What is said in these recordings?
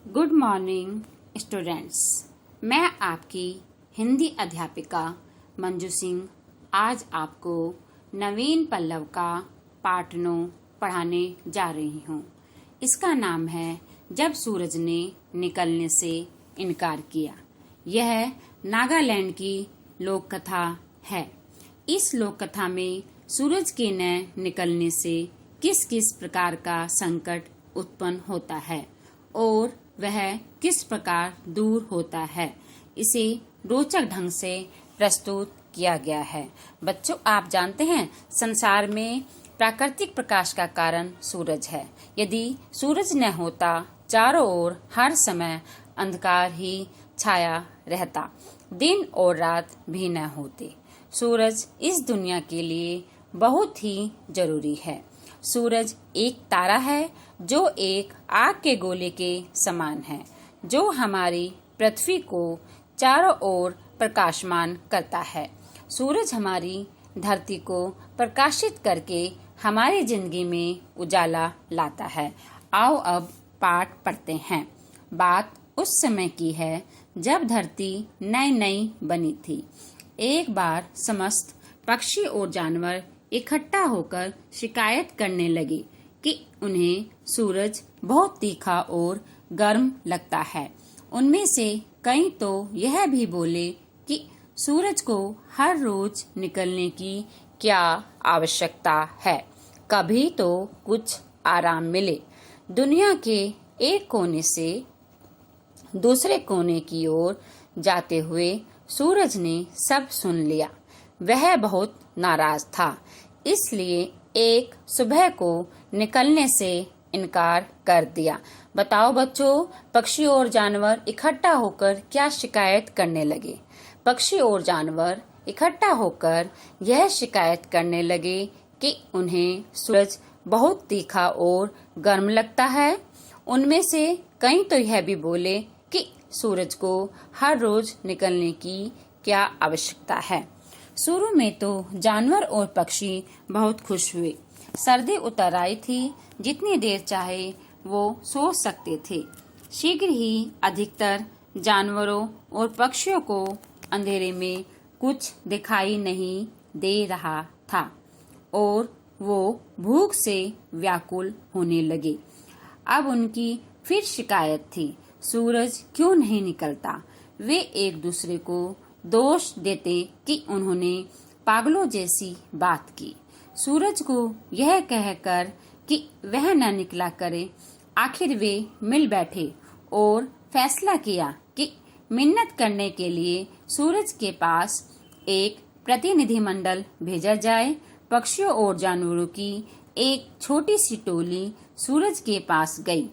Good morning students. मैं आपकी हिंदी अध्यापिका मंजू सिंह आज आपको नवीन पल्लव का पाठ 9 पढ़ाने जा रही हूँ। इसका नाम है जब सूरज ने निकलने से इनकार किया। यह नागालैंड की लोक कथा है। इस लोक कथा में सूरज के न निकलने से किस किस प्रकार का संकट उत्पन्न होता है और वह किस प्रकार दूर होता है, इसे रोचक ढंग से प्रस्तुत किया गया है। बच्चों, आप जानते हैं संसार में प्राकृतिक प्रकाश का कारण सूरज है। यदि सूरज न होता चारों ओर हर समय अंधकार ही छाया रहता, दिन और रात भी न होते। सूरज इस दुनिया के लिए बहुत ही जरूरी है। सूरज एक तारा है जो एक आग के गोले के समान है, जो हमारी पृथ्वी को चारों ओर प्रकाशमान करता है। सूरज हमारी धरती को प्रकाशित करके हमारी जिंदगी में उजाला लाता है। आओ अब पाठ पढ़ते हैं। बात उस समय की है जब धरती नई नई बनी थी। एक बार समस्त पक्षी और जानवर इकट्ठा होकर शिकायत करने लगे कि उन्हें सूरज बहुत तीखा और गर्म लगता है। उनमें से कई तो यह भी बोले कि सूरज को हर रोज निकलने की क्या आवश्यकता है, कभी तो कुछ आराम मिले। दुनिया के एक कोने से दूसरे कोने की ओर जाते हुए सूरज ने सब सुन लिया। वह बहुत नाराज था, इसलिए एक सुबह को निकलने से इनकार कर दिया। बताओ बच्चों, पक्षी और जानवर इकट्ठा होकर क्या शिकायत करने लगे? पक्षी और जानवर इकट्ठा होकर यह शिकायत करने लगे कि उन्हें सूरज बहुत तीखा और गर्म लगता है। उनमें से कई तो यह भी बोले कि सूरज को हर रोज निकलने की क्या आवश्यकता है। शुरू में तो जानवर और पक्षी बहुत खुश हुए। सर्दी उतर आई थी, जितनी देर चाहे वो सो सकते थे। शीघ्र ही अधिकतर जानवरों और पक्षियों को अंधेरे में कुछ दिखाई नहीं दे रहा था और वो भूख से व्याकुल होने लगे। अब उनकी फिर शिकायत थी, सूरज क्यों नहीं निकलता। वे एक दूसरे को दोष देते कि उन्होंने पागलों जैसी बात की। सूरज को यह कहकर कि वह न निकला करे, आखिर वे मिल बैठे और फैसला किया कि मिन्नत करने के लिए सूरज के पास एक प्रतिनिधिमंडल भेजा जाए। पक्षियों और जानवरों की एक छोटी सी टोली सूरज के पास गई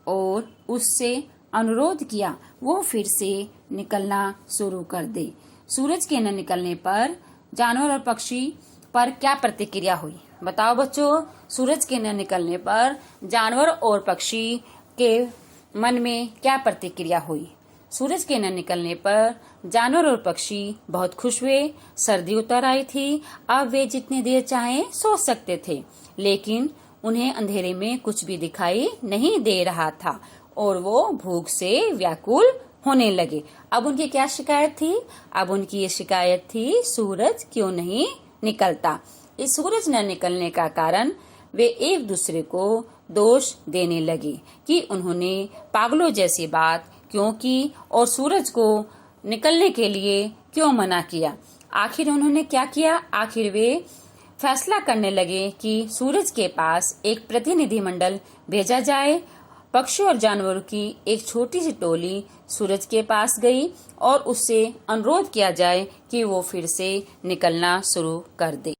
और उससे अनुरोध किया वो फिर से निकलना शुरू कर दे। सूरज के न निकलने पर जानवर और पक्षी पर क्या प्रतिक्रिया हुई? बताओ बच्चों, सूरज के न निकलने पर जानवर और पक्षी के मन में क्या प्रतिक्रिया हुई? सूरज के न निकलने पर जानवर और पक्षी बहुत खुश हुए। सर्दी उतर आई थी, अब वे जितनी देर चाहे सो सकते थे, लेकिन उन्हें अंधेरे में कुछ भी दिखाई नहीं दे रहा था और वो भूख से व्याकुल होने लगे। अब उनकी क्या शिकायत थी? अब उनकी ये शिकायत थी, सूरज क्यों नहीं निकलता। इस सूरज न निकलने का कारण वे एक दूसरे को दोष देने लगे कि उन्होंने पागलों जैसी बात क्यों की और सूरज को निकलने के लिए क्यों मना किया। आखिर उन्होंने क्या किया? आखिर वे फैसला करने लगे कि सूरज के पास एक प्रतिनिधिमंडल भेजा जाए। पक्षियों और जानवरों की एक छोटी सी टोली सूरज के पास गई और उससे अनुरोध किया जाए कि वो फिर से निकलना शुरू कर दे।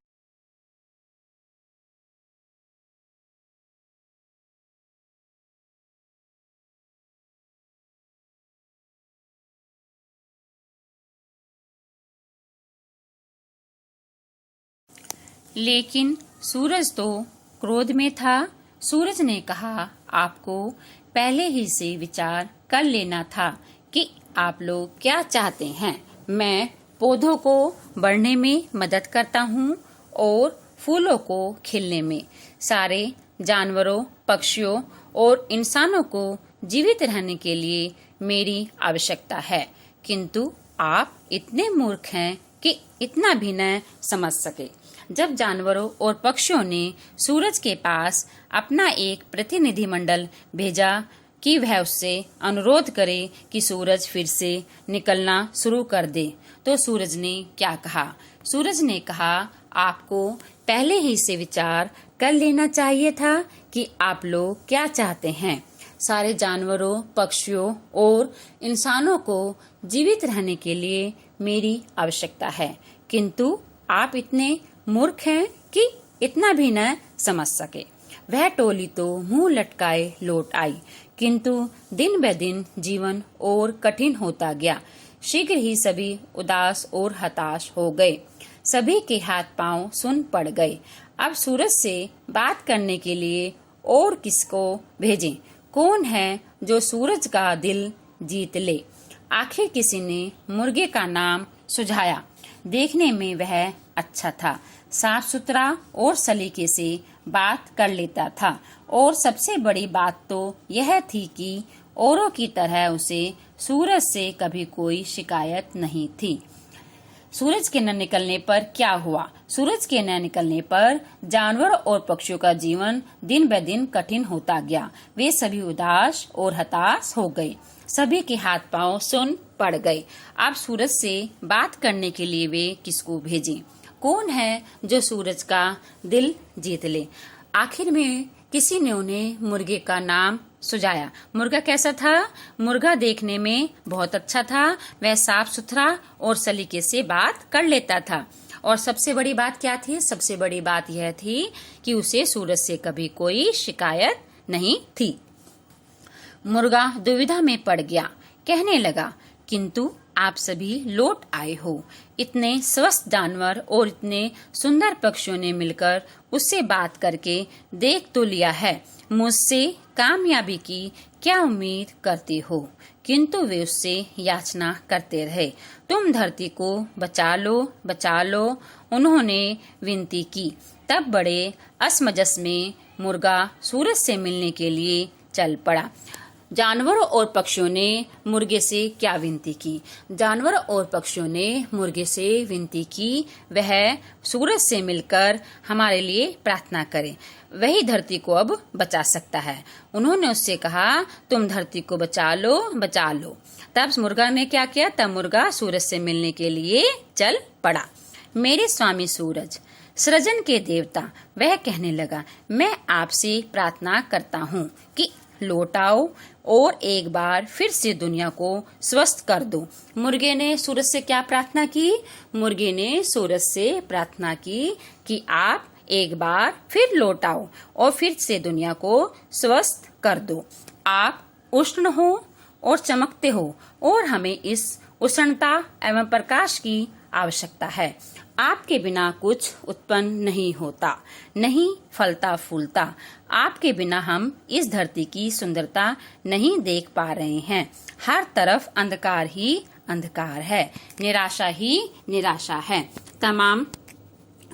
लेकिन सूरज तो क्रोध में था। सूरज ने कहा, आपको पहले ही से विचार कर लेना था कि आप लोग क्या चाहते हैं। मैं पौधों को बढ़ने में मदद करता हूँ और फूलों को खिलने में। सारे जानवरों, पक्षियों और इंसानों को जीवित रहने के लिए मेरी आवश्यकता है, किंतु आप इतने मूर्ख हैं कि इतना भी न समझ सके। जब जानवरों और पक्षियों ने सूरज के पास अपना एक प्रतिनिधिमंडल भेजा कि वह उससे अनुरोध करे कि सूरज फिर से निकलना शुरू कर दे, तो सूरज ने क्या कहा? सूरज ने कहा, आपको पहले ही से विचार कर लेना चाहिए था कि आप लोग क्या चाहते हैं। सारे जानवरों, पक्षियों और इंसानों को जीवित रहने के लिए मेरी आवश्यकता है, किंतु आप इतने मूर्ख हैं कि इतना भी न समझ सके। वह टोली तो मुंह लटकाए लौट आई, किंतु दिन ब दिन जीवन और कठिन होता गया। शीघ्र ही सभी उदास और हताश हो गए। सभी के हाथ पांव सुन पड़ गए। अब सूरज से बात करने के लिए और किसको भेजें? कौन है जो सूरज का दिल जीत ले? आखिर किसी ने मुर्गे का नाम सुझाया। देखने में वह अच्छा था, साफ सुथरा और सलीके से बात कर लेता था, और सबसे बड़ी बात तो यह थी कि औरों की तरह उसे सूरज से कभी कोई शिकायत नहीं थी। सूरज के न निकलने पर क्या हुआ? सूरज के न निकलने पर जानवर और पक्षियों का जीवन दिन ब दिन कठिन होता गया। वे सभी उदास और हताश हो गए। सभी के हाथ पांव सुन पड़ गए। अब सूरज से बात करने के लिए वे किसको भेजें? कौन है जो सूरज का दिल जीत ले? आखिर में किसी ने उन्हें मुर्गे का नाम सुझाया। मुर्गा कैसा था? मुर्गा देखने में बहुत अच्छा था। वह साफ सुथरा और सलीके से बात कर लेता था। और सबसे बड़ी बात क्या थी? सबसे बड़ी बात यह थी कि उसे सूरज से कभी कोई शिकायत नहीं थी। मुर्गा दुविधा में पड़ गया। कहने लगा, किंतु आप सभी लौट आए हो। इतने स्वस्थ जानवर और इतने सुंदर पक्षियों ने मिलकर उससे बात करके देख तो लिया है। मुझसे कामयाबी की क्या उम्मीद करते हो? किंतु वे उससे याचना करते रहे, तुम धरती को बचा लो, बचा लो। उन्होंने विनती की। तब बड़े असमंजस में मुर्गा सूरज से मिलने के लिए चल पड़ा। जानवरों और पक्षियों ने मुर्गे से क्या विनती की? जानवरों और पक्षियों ने मुर्गे से विनती की, वह सूरज से मिलकर हमारे लिए प्रार्थना करे, वही धरती को अब बचा सकता है। उन्होंने उससे कहा, तुम धरती को बचा लो, बचा लो। तब मुर्गा ने क्या किया? तब मुर्गा सूरज से मिलने के लिए चल पड़ा। मेरे स्वामी सूरज, सृजन के देवता, वह कहने लगा, मैं आपसे प्रार्थना करता हूँ कि लौट आओ और एक बार फिर से दुनिया को स्वस्थ कर दो। मुर्गे ने सूरज से क्या प्रार्थना की? मुर्गे ने सूरज से प्रार्थना की कि आप एक बार फिर लौट आओ और फिर से दुनिया को स्वस्थ कर दो। आप उष्ण हो और चमकते हो और हमें इस उष्णता एवं प्रकाश की आवश्यकता है। आपके बिना कुछ उत्पन्न नहीं होता, नहीं फलता फूलता। आपके बिना हम इस धरती की सुंदरता नहीं देख पा रहे हैं। हर तरफ अंधकार ही अंधकार है, निराशा ही निराशा है। तमाम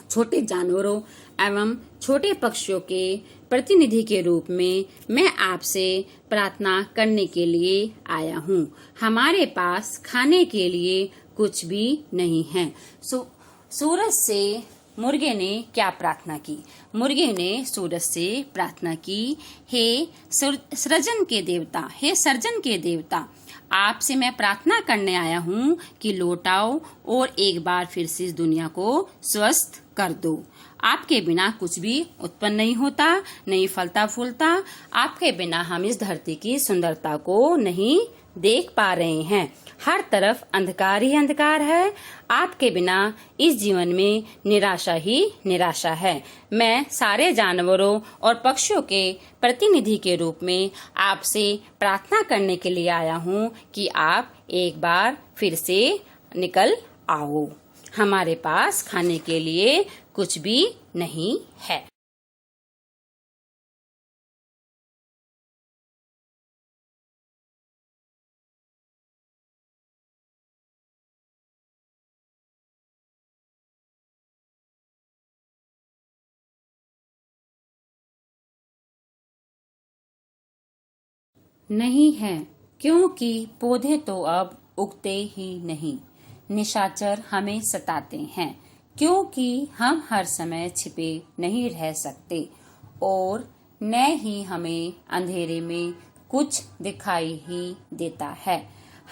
छोटे जानवरों एवं छोटे पक्षियों के प्रतिनिधि के रूप में मैं आपसे प्रार्थना करने के लिए आया हूँ। हमारे पास खाने के लिए कुछ भी नहीं है। सूरज से मुर्गे ने क्या प्रार्थना की? मुर्गे ने सूरज से प्रार्थना की, हे सृजन के देवता, हे सर्जन के देवता, आपसे मैं प्रार्थना करने आया हूँ कि लौट आओ और एक बार फिर से इस दुनिया को स्वस्थ कर दो। आपके बिना कुछ भी उत्पन्न नहीं होता, नहीं फलता फूलता। आपके बिना हम इस धरती की सुंदरता को नहीं देख पा रहे हैं। हर तरफ अंधकार ही अंधकार है। आपके बिना इस जीवन में निराशा ही निराशा है। मैं सारे जानवरों और पक्षियों के प्रतिनिधि के रूप में आपसे प्रार्थना करने के लिए आया हूँ कि आप एक बार फिर से निकल आओ। हमारे पास खाने के लिए कुछ भी नहीं है। नहीं है, क्योंकि पौधे तो अब उगते ही नहीं। निशाचर हमें सताते हैं, क्योंकि हम हर समय छिपे नहीं रह सकते और न ही हमें अंधेरे में कुछ दिखाई ही देता है।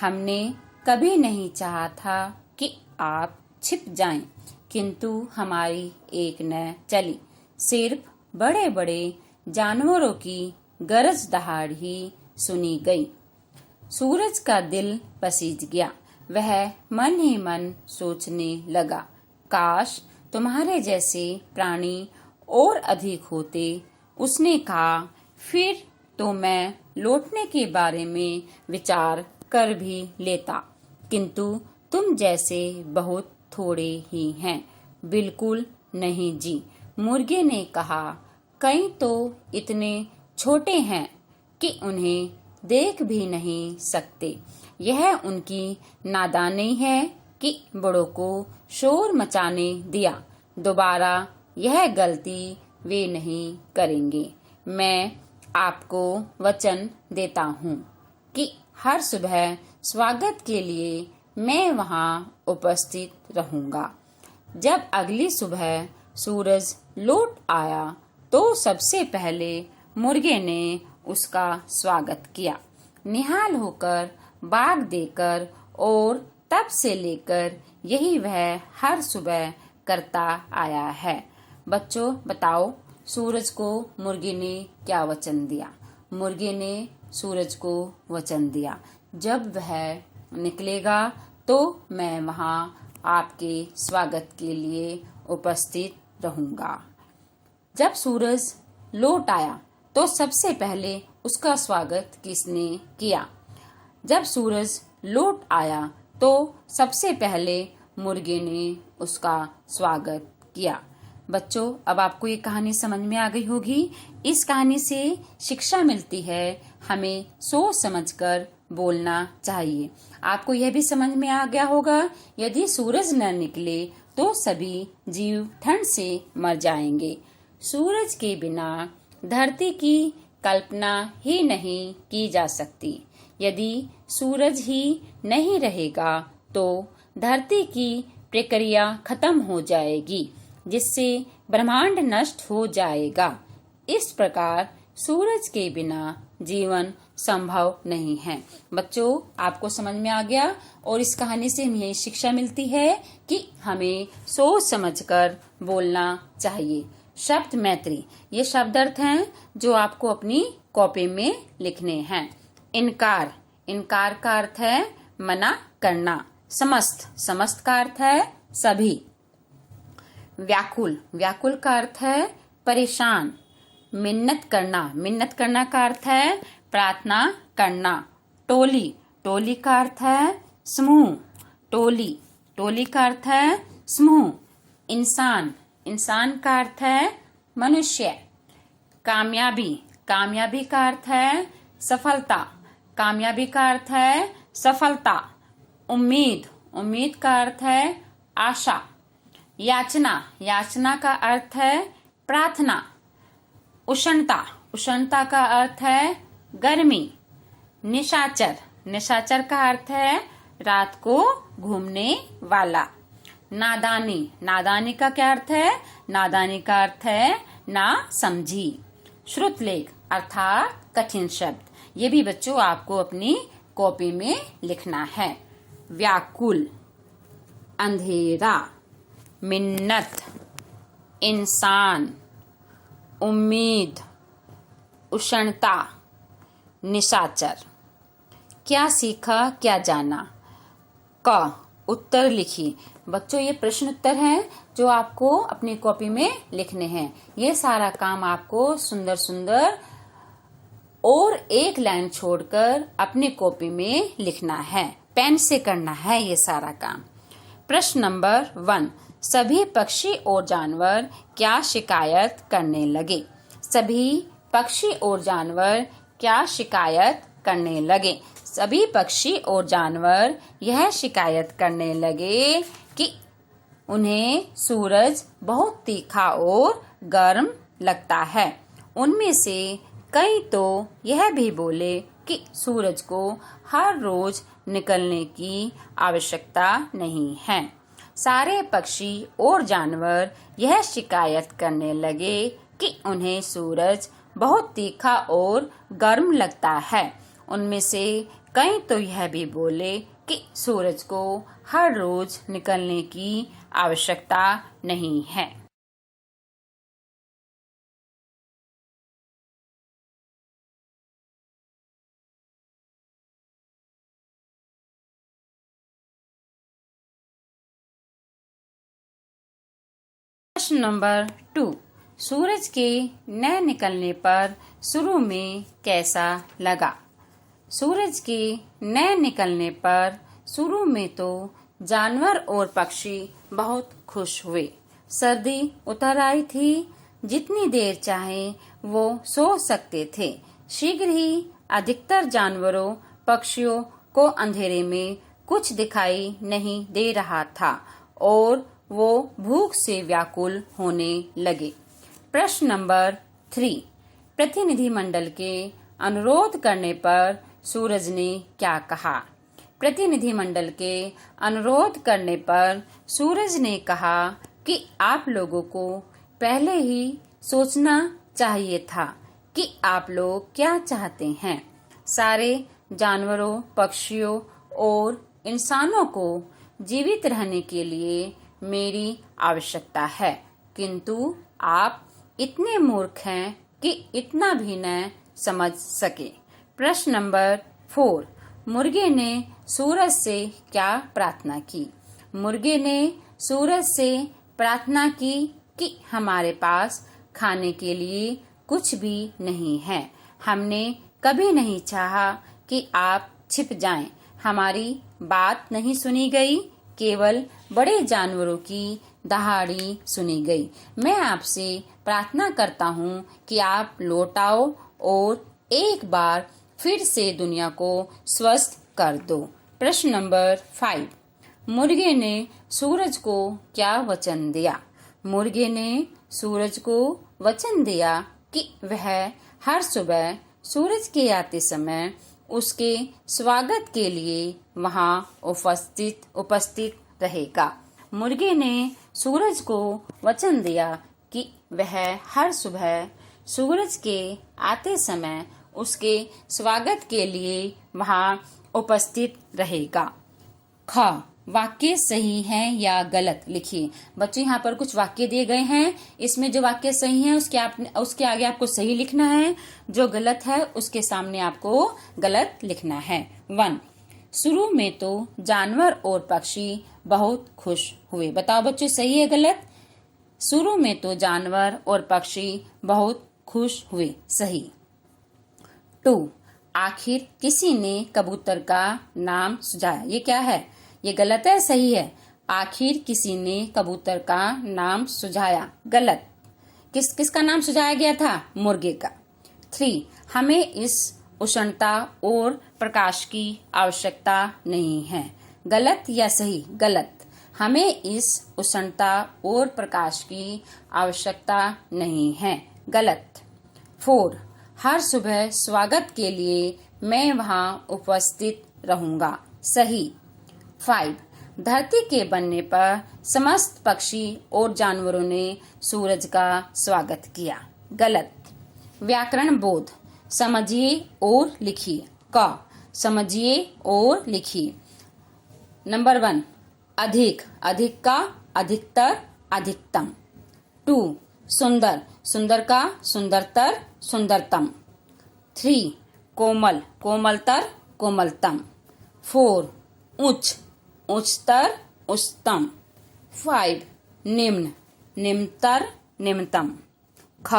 हमने कभी नहीं चाहा था कि आप छिप जाएं, किंतु हमारी एक न चली। सिर्फ बड़े बड़े जानवरों की गरज दहाड़ ही सुनी गई। सूरज का दिल पसीज गया। वह मन ही मन सोचने लगा, काश तुम्हारे जैसे प्राणी और अधिक होते। उसने कहा, फिर तो मैं लौटने के बारे में विचार कर भी लेता, किंतु तुम जैसे बहुत थोड़े ही हैं। बिल्कुल नहीं जी, मुर्गे ने कहा, कई तो इतने छोटे हैं कि उन्हें देख भी नहीं सकते। यह उनकी नादानी है कि बड़ों को शोर मचाने दिया। दोबारा यह गलती वे नहीं करेंगे। मैं आपको वचन देता हूँ कि हर सुबह स्वागत के लिए मैं वहाँ उपस्थित रहूँगा। जब अगली सुबह सूरज लौट आया तो सबसे पहले मुर्गे ने उसका स्वागत किया, निहाल होकर, बाग देकर, और तब से लेकर यही वह हर सुबह करता आया है। बच्चों बताओ, सूरज को मुर्गे ने क्या वचन दिया? मुर्गे ने सूरज को वचन दिया, जब वह निकलेगा तो मैं वहाँ आपके स्वागत के लिए उपस्थित रहूंगा। जब सूरज लौट आया तो सबसे पहले उसका स्वागत किसने किया? जब सूरज लौट आया तो सबसे पहले मुर्गे ने उसका स्वागत किया। बच्चों, अब आपको ये कहानी समझ में आ गई होगी। इस कहानी से शिक्षा मिलती है, हमें सोच समझकर बोलना चाहिए। आपको यह भी समझ में आ गया होगा, यदि सूरज न निकले तो सभी जीव ठंड से मर जाएंगे। सूरज के बिना धरती की कल्पना ही नहीं की जा सकती। यदि सूरज ही नहीं रहेगा तो धरती की प्रक्रिया खत्म हो जाएगी, जिससे ब्रह्मांड नष्ट हो जाएगा। इस प्रकार सूरज के बिना जीवन संभव नहीं है। बच्चों, आपको समझ में आ गया, और इस कहानी से हमें यही शिक्षा मिलती है कि हमें सोच समझकर बोलना चाहिए। शब्द मैत्री, ये शब्द अर्थ हैं जो आपको अपनी कॉपी में लिखने हैं। इनकार, इनकार का अर्थ है मना करना। समस्त, समस्त का अर्थ है सभी। व्याकुल, व्याकुल का अर्थ है परेशान। मिन्नत करना, मिन्नत करना का अर्थ है प्रार्थना करना। टोली, टोली का अर्थ है समूह। टोली, टोली का अर्थ है समूह। इंसान, इंसान का अर्थ है मनुष्य। कामयाबी, कामयाबी का अर्थ है सफलता। कामयाबी का अर्थ है सफलता। उम्मीद, उम्मीद का अर्थ है आशा। याचना, याचना का अर्थ है प्रार्थना। उष्णता, उष्णता का अर्थ है गर्मी। निशाचर, निशाचर का अर्थ है रात को घूमने वाला। नादानी, नादानी का क्या अर्थ है? नादानी का अर्थ है ना समझी। श्रुतलेख अर्थात कठिन शब्द, ये भी बच्चों आपको अपनी कॉपी में लिखना है। व्याकुल, अंधेरा, मिन्नत, इंसान, उम्मीद, उष्णता, निशाचर। क्या सीखा, क्या जाना? क, उत्तर लिखिए। बच्चों, ये प्रश्न उत्तर हैं जो आपको अपनी कॉपी में लिखने हैं। ये सारा काम आपको सुंदर सुंदर और एक लाइन छोड़कर अपनी कॉपी में लिखना है। पेन से करना है ये सारा काम। प्रश्न नंबर 1, सभी पक्षी और जानवर क्या शिकायत करने लगे? सभी पक्षी और जानवर क्या शिकायत करने लगे? सभी पक्षी और जानवर यह शिकायत करने लगे कि उन्हें सूरज बहुत तीखा और गर्म लगता है। उनमें से कई तो यह भी बोले, कि सूरज को हर रोज निकलने की आवश्यकता नहीं है। सारे पक्षी और जानवर यह शिकायत करने लगे कि उन्हें सूरज बहुत तीखा और गर्म लगता है। उनमें से कई तो यह भी बोले कि सूरज को हर रोज निकलने की आवश्यकता नहीं है। प्रश्न नंबर 2, सूरज के न निकलने पर शुरू में कैसा लगा? सूरज के न निकलने पर शुरू में तो जानवर और पक्षी बहुत खुश हुए। सर्दी उतर आई थी, जितनी देर चाहे वो सो सकते थे। शीघ्र ही अधिकतर जानवरों पक्षियों को अंधेरे में कुछ दिखाई नहीं दे रहा था और वो भूख से व्याकुल होने लगे। प्रश्न नंबर 3, प्रतिनिधि मंडल के अनुरोध करने पर सूरज ने क्या कहा? प्रतिनिधि मंडल के अनुरोध करने पर सूरज ने कहा कि आप लोगों को पहले ही सोचना चाहिए था कि आप लोग क्या चाहते हैं। सारे जानवरों, पक्षियों और इंसानों को जीवित रहने के लिए मेरी आवश्यकता है, किंतु आप इतने मूर्ख हैं कि इतना भी न समझ सके। प्रश्न नंबर 4, मुर्गे ने सूरज से क्या प्रार्थना की? मुर्गे ने सूरज से प्रार्थना की कि हमारे पास खाने के लिए कुछ भी नहीं है। हमने कभी नहीं चाहा कि आप छिप जाएं। हमारी बात नहीं सुनी गई, केवल बड़े जानवरों की दहाड़ी सुनी गई। मैं आपसे प्रार्थना करता हूँ कि आप लौट आओ और एक बार फिर से दुनिया को स्वस्थ कर दो। प्रश्न नंबर 5, मुर्गे ने सूरज को क्या वचन दिया? मुर्गे ने सूरज को वचन दिया कि वह हर सुबह सूरज के आते समय उसके स्वागत के लिए वहां उपस्थित रहेगा। मुर्गे ने सूरज को वचन दिया कि वह हर सुबह सूरज के आते समय उसके स्वागत के लिए वहां उपस्थित रहेगा। ख, वाक्य सही है या गलत लिखिए। बच्चों यहाँ पर कुछ वाक्य दिए गए हैं, इसमें जो वाक्य सही है उसके आगे आपको सही लिखना है, जो गलत है उसके सामने आपको गलत लिखना है। 1, शुरू में तो जानवर और पक्षी बहुत खुश हुए। बताओ बच्चों, सही है गलत? शुरू में तो जानवर और पक्षी बहुत खुश हुए, सही। 2, आखिर किसी ने कबूतर का नाम सुझाया। ये क्या है? ये गलत है, सही है? आखिर किसी ने कबूतर का नाम सुझाया, गलत। किसका नाम सुझाया गया था? मुर्गे का। 3, हमें इस उष्णता और प्रकाश की आवश्यकता नहीं है। गलत या सही? गलत। हमें इस उष्णता और प्रकाश की आवश्यकता नहीं है, गलत। 4, हर सुबह स्वागत के लिए मैं वहां उपस्थित रहूंगा, सही। 5, धरती के बनने पर समस्त पक्षी और जानवरों ने सूरज का स्वागत किया, गलत। व्याकरण बोध, समझिए और लिखिए। क, समझिए और लिखिए। नंबर 1, अधिक, अधिक का अधिकतर, अधिकतम। 2, सुंदर, सुंदर का सुंदरतर, सुंदरतम। 3, कोमल, कोमलतर, कोमलतम। 4, उच्च, उच्चतर, उच्चतम। 5, निम्न, निम्नतर, निम्नतम। ख,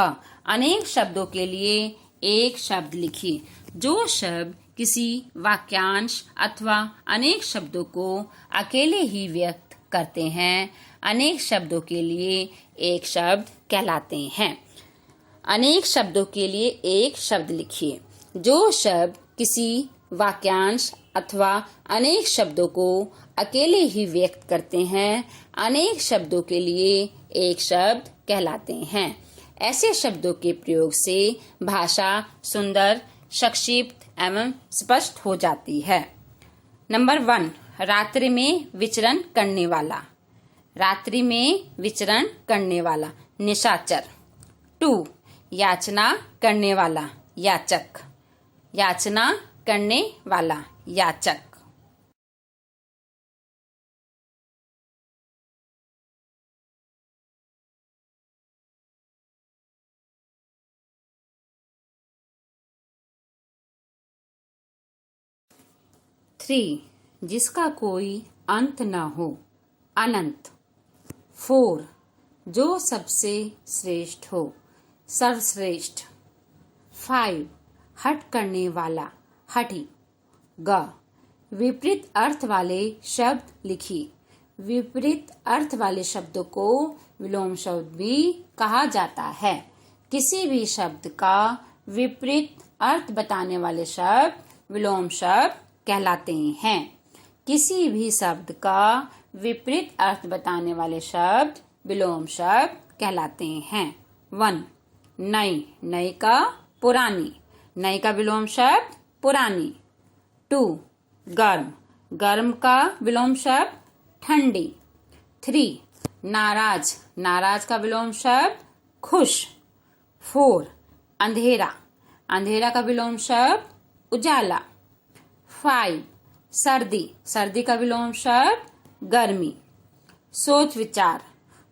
अनेक शब्दों के लिए एक शब्द लिखिए। जो शब्द किसी वाक्यांश अथवा अनेक शब्दों को अकेले ही व्यक्त करते हैं, अनेक शब्दों के लिए एक शब्द कहलाते हैं। अनेक शब्दों के लिए एक शब्द लिखिए। जो शब्द किसी वाक्यांश अथवा अनेक शब्दों को अकेले ही व्यक्त करते हैं, अनेक शब्दों के लिए एक शब्द कहलाते हैं। ऐसे शब्दों के प्रयोग से भाषा सुंदर, संक्षिप्त एवं स्पष्ट हो जाती है। नंबर 1, रात्रि में विचरण करने वाला। रात्रि में विचरण करने वाला निशाचर। 2, याचना करने वाला याचक। याचना करने वाला याचक। 3, जिसका कोई अंत न हो अनंत। 4, जो सबसे श्रेष्ठ हो सर्वश्रेष्ठ। 5, हट करने वाला हठी। ग, विपरीत अर्थ वाले शब्द लिखी। विपरीत अर्थ वाले शब्दों को विलोम शब्द भी कहा जाता है। किसी भी शब्द का विपरीत अर्थ बताने वाले शब्द विलोम शब्द कहलाते हैं। किसी भी शब्द का विपरीत अर्थ बताने वाले शब्द विलोम शब्द कहलाते हैं। 1, नई। नई का पुरानी। नई का विलोम शब्द पुरानी। 2, गर्म। गर्म का विलोम शब्द ठंडी। 3, नाराज। नाराज का विलोम शब्द खुश। 4, अंधेरा। अंधेरा का विलोम शब्द उजाला। 5, सर्दी। सर्दी का विलोम शब्द गर्मी। सोच विचार।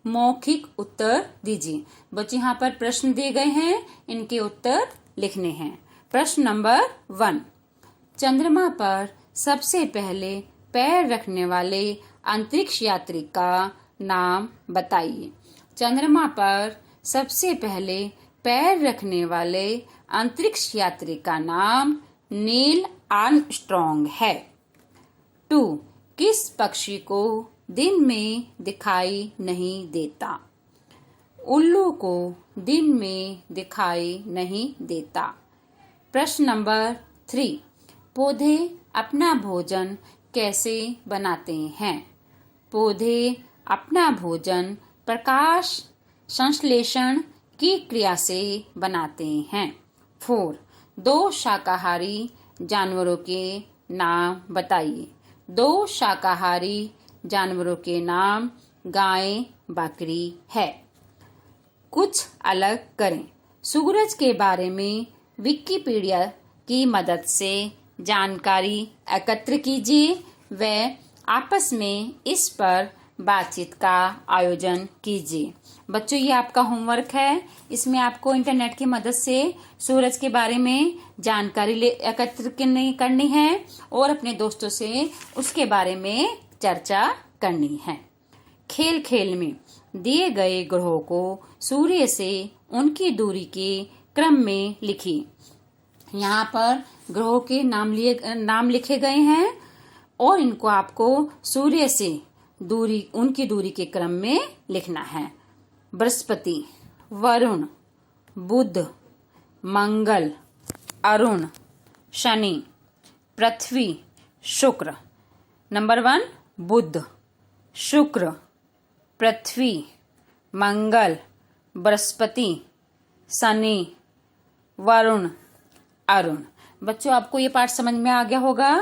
मौखिक उत्तर दीजिए। बच्चे यहाँ पर प्रश्न दिए गए हैं, इनके उत्तर लिखने हैं। प्रश्न नंबर 1, चंद्रमा पर सबसे पहले पैर रखने वाले अंतरिक्ष यात्री का नाम बताइए। चंद्रमा पर सबसे पहले पैर रखने वाले अंतरिक्ष यात्री का नाम नील आर्मस्ट्रॉन्ग है। 2, किस पक्षी को दिन में दिखाई नहीं देता? उल्लू को दिन में दिखाई नहीं देता। प्रश्न नंबर 3, पौधे अपना भोजन कैसे बनाते हैं? पौधे अपना भोजन प्रकाश संश्लेषण की क्रिया से बनाते हैं। 4, 2 शाकाहारी जानवरों के नाम बताइए। 2 शाकाहारी जानवरों के नाम गाय, बकरी है। कुछ अलग करें। सूरज के बारे में विकिपीडिया की मदद से जानकारी एकत्र कीजिए व आपस में इस पर बातचीत का आयोजन कीजिए। बच्चों, ये आपका होमवर्क है। इसमें आपको इंटरनेट की मदद से सूरज के बारे में जानकारी एकत्र करनी है और अपने दोस्तों से उसके बारे में चर्चा करनी है। खेल खेल में दिए गए ग्रहों को सूर्य से उनकी दूरी के क्रम में लिखिए। यहाँ पर ग्रहों के नाम लिखे गए हैं और इनको आपको सूर्य से उनकी दूरी के क्रम में लिखना है। बृहस्पति, वरुण, बुध, मंगल, अरुण, शनि, पृथ्वी, शुक्र। नंबर 1, बुध, शुक्र, पृथ्वी, मंगल, बृहस्पति, शनि, वरुण, अरुण। बच्चों, आपको ये पाठ समझ में आ गया होगा।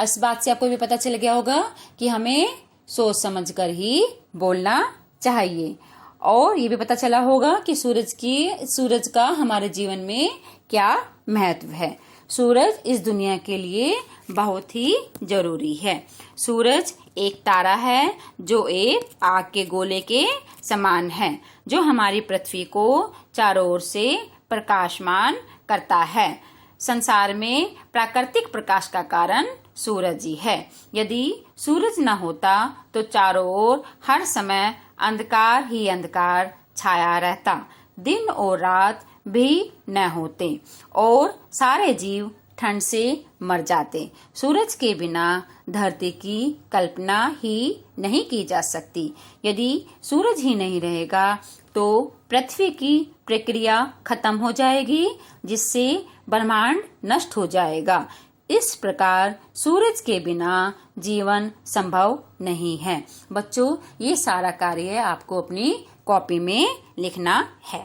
इस बात से आपको भी पता चल गया होगा कि हमें सोच समझकर ही बोलना चाहिए और ये भी पता चला होगा कि सूरज का हमारे जीवन में क्या महत्व है। सूरज इस दुनिया के लिए बहुत ही जरूरी है। सूरज एक तारा है जो एक आग के गोले के समान है, जो हमारी पृथ्वी को चारों ओर से प्रकाशमान करता है। संसार में प्राकृतिक प्रकाश का कारण सूरज ही है। यदि सूरज न होता तो चारों ओर हर समय अंधकार ही अंधकार छाया रहता, दिन और रात भी न होते और सारे जीव ठंड से मर जाते। सूरज के बिना धरती की कल्पना ही नहीं की जा सकती। यदि सूरज ही नहीं रहेगा तो पृथ्वी की प्रक्रिया खत्म हो जाएगी, जिससे ब्रह्मांड नष्ट हो जाएगा। इस प्रकार सूरज के बिना जीवन संभव नहीं है। बच्चों, ये सारा कार्य आपको अपनी कॉपी में लिखना है।